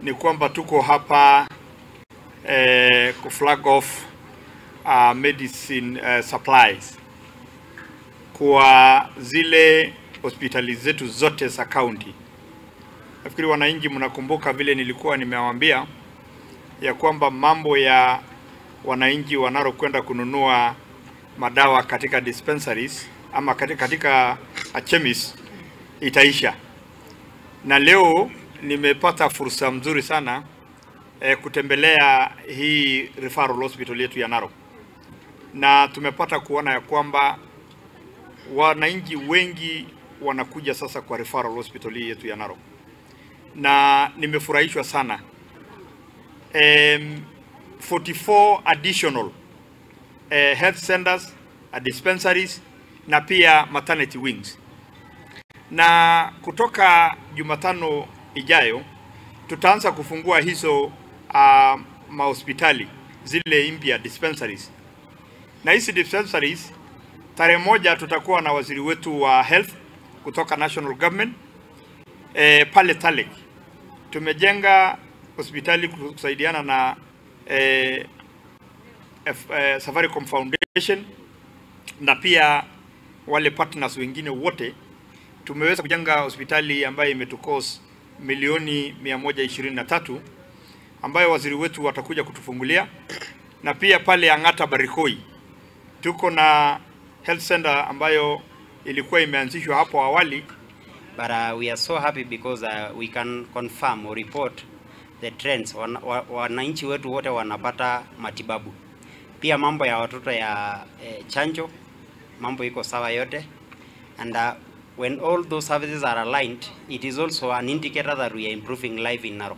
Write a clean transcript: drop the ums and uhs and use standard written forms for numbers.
Ni kwamba tuko hapa kuflag off medicine supplies kwa zile hospitali zetu zote za county. Nafikiri wananchi mnakumbuka vile nilikuwa nimewaambia ya kwamba mambo ya wananchi wanaro kwenda kununua madawa katika dispensaries ama katika chemist itaisha. Na leo nimepata fursa mzuri sana kutembelea hii referral hospital yetu ya Narok. Na tumepata kuona ya kwamba wananchi wengi wanakuja sasa kwa referral hospital yetu ya Narok. Na nimefurahishwa sana. 44 additional health centers, dispensaries na pia maternity wings. Na kutoka Jumatano ijayo tutaanza kufungua hizo mahospitali zile mpya dispensaries. Na hizi dispensaries tarehe moja tutakuwa na waziri wetu wa health kutoka national government pale Talek. Tumejenga hospitali kusaidiana na Safaricom Foundation na pia wale partners wengine wote. Tumeweza kujenga hospitali ambayo imetukost milioni 123 ambayo waziri wetu watakuja kutufungulia. Na pia pale Angata Barikoi tuko na health center ambayo ilikuwa imeanzishwa hapo awali. But we are so happy because we can confirm or report the trends. Wananchi wetu wote wanapata matibabu. Pia mambo ya watoto ya chanjo, mambo iko sawa yote. And when all those services are aligned, it is also an indicator that we are improving life in Narok.